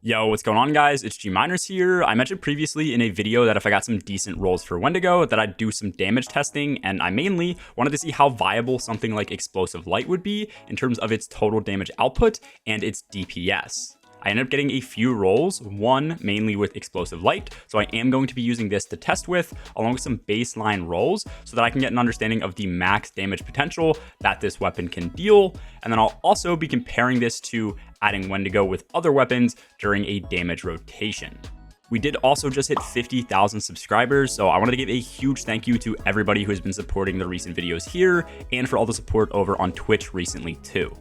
Yo, what's going on, guys? It's G Miners here. I mentioned previously in a video that if I got some decent rolls for Wendigo, that I'd do some damage testing, and I mainly wanted to see how viable something like Explosive Light would be in terms of its total damage output and its DPS. I ended up getting a few rolls, one mainly with Explosive Light, so I am going to be using this to test with, along with some baseline rolls, so that I can get an understanding of the max damage potential that this weapon can deal, and then I'll also be comparing this to adding Wendigo with other weapons during a damage rotation. We did also just hit 50,000 subscribers, so I wanted to give a huge thank you to everybody who has been supporting the recent videos here, and for all the support over on Twitch recently too.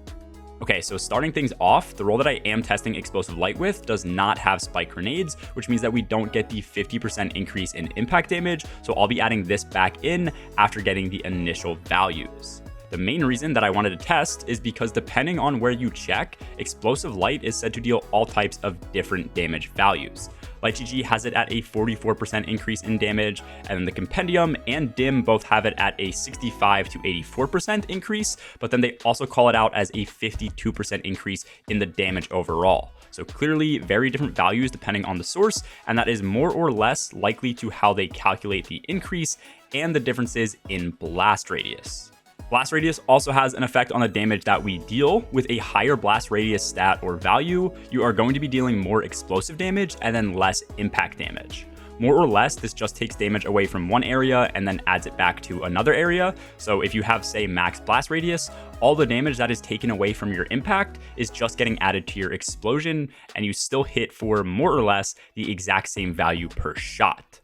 Okay, so starting things off, the roll that I am testing Explosive Light with does not have spike grenades, which means that we don't get the 50% increase in impact damage, so I'll be adding this back in after getting the initial values. The main reason that I wanted to test is because depending on where you check, Explosive Light is said to deal all types of different damage values. LightGG has it at a 44% increase in damage, and then the Compendium and Dim both have it at a 65 to 84% increase, but then they also call it out as a 52% increase in the damage overall. So clearly very different values depending on the source, and that is more or less likely to how they calculate the increase and the differences in blast radius. Blast radius also has an effect on the damage that we deal. With a higher blast radius stat or value, you are going to be dealing more explosive damage and then less impact damage. More or less, this just takes damage away from one area and then adds it back to another area. So if you have, say, max blast radius, all the damage that is taken away from your impact is just getting added to your explosion, and you still hit for more or less the exact same value per shot.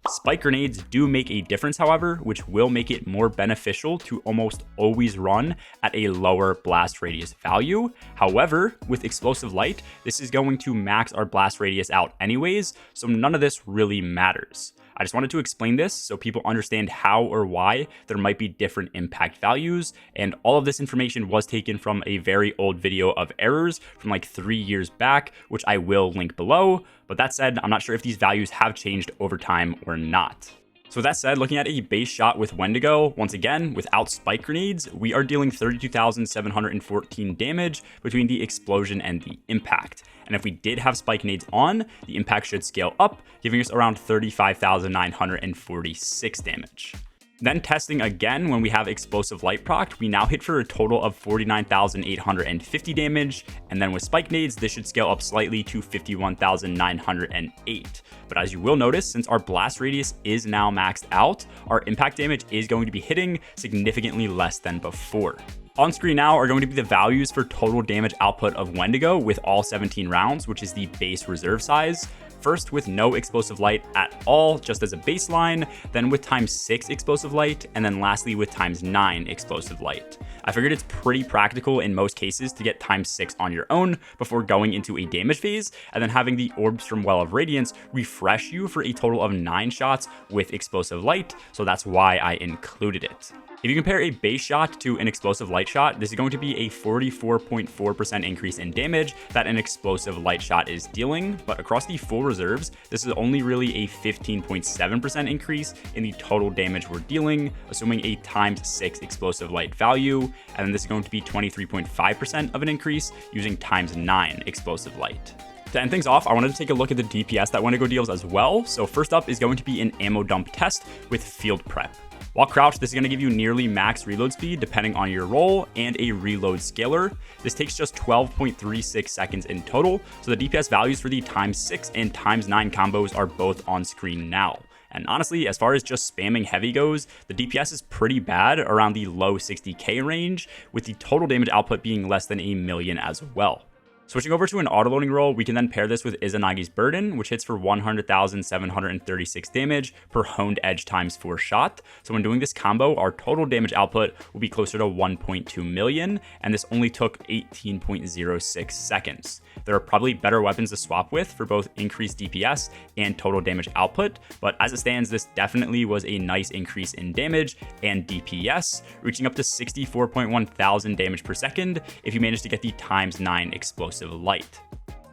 Spike grenades do make a difference, however, which will make it more beneficial to almost always run at a lower blast radius value. However, with Explosive Light, this is going to max our blast radius out anyways, so none of this really matters. I just wanted to explain this so people understand how or why there might be different impact values, and all of this information was taken from a very old video of errors from like 3 years back, which I will link below. But that said, I'm not sure if these values have changed over time or not. So with that said, looking at a base shot with Wendigo, once again, without spike grenades, we are dealing 32,714 damage between the explosion and the impact. And if we did have spike grenades on, the impact should scale up, giving us around 35,946 damage. Then testing again when we have Explosive Light procced, we now hit for a total of 49,850 damage, and then with spike nades, this should scale up slightly to 51,908. But as you will notice, since our blast radius is now maxed out, our impact damage is going to be hitting significantly less than before. On screen now are going to be the values for total damage output of Wendigo with all 17 rounds, which is the base reserve size. First with no Explosive Light at all, just as a baseline, then with ×6 Explosive Light, and then lastly with ×9 Explosive Light. I figured it's pretty practical in most cases to get ×6 on your own before going into a damage phase, and then having the orbs from Well of Radiance refresh you for a total of 9 shots with Explosive Light, so that's why I included it. If you compare a base shot to an Explosive Light shot, this is going to be a 44.4% increase in damage that an Explosive Light shot is dealing, but across the full reserves, this is only really a 15.7% increase in the total damage we're dealing, assuming a ×6 Explosive Light value, and then this is going to be 23.5% of an increase using ×9 Explosive Light. To end things off, I wanted to take a look at the DPS that Wendigo deals as well. So first up is going to be an ammo dump test with field prep. While crouched, this is going to give you nearly max reload speed depending on your role and a reload scaler. This takes just 12.36 seconds in total, so the DPS values for the ×6 and ×9 combos are both on screen now. And honestly, as far as just spamming heavy goes, the DPS is pretty bad, around the low 60k range, with the total damage output being less than 1 million as well. Switching over to an autoloading roll, we can then pair this with Izanagi's Burden, which hits for 100,736 damage per honed edge ×4 shot. So when doing this combo, our total damage output will be closer to 1.2 million, and this only took 18.06 seconds. There are probably better weapons to swap with for both increased DPS and total damage output, but as it stands, this definitely was a nice increase in damage and DPS, reaching up to 64.1 thousand damage per second if you manage to get the ×9 Explosive Light.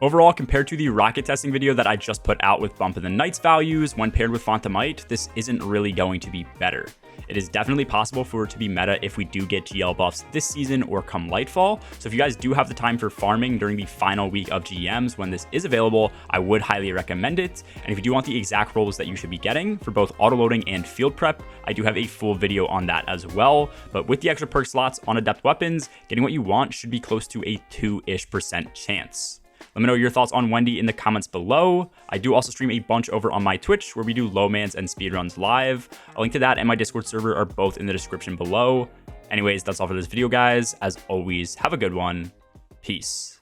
Overall, compared to the rocket testing video that I just put out with Bump in the Nights values, when paired with Fontamite, this isn't really going to be better. It is definitely possible for it to be meta if we do get GL buffs this season or come Lightfall, so if you guys do have the time for farming during the final week of GMs when this is available, I would highly recommend it. And if you do want the exact roles that you should be getting for both autoloading and field prep, I do have a full video on that as well. But with the extra perk slots on adept weapons, getting what you want should be close to a 2-ish% chance. Let me know your thoughts on Wendy in the comments below. I do also stream a bunch over on my Twitch where we do low mans and speedruns live. A link to that and my Discord server are both in the description below. Anyways, that's all for this video, guys. As always, have a good one. Peace.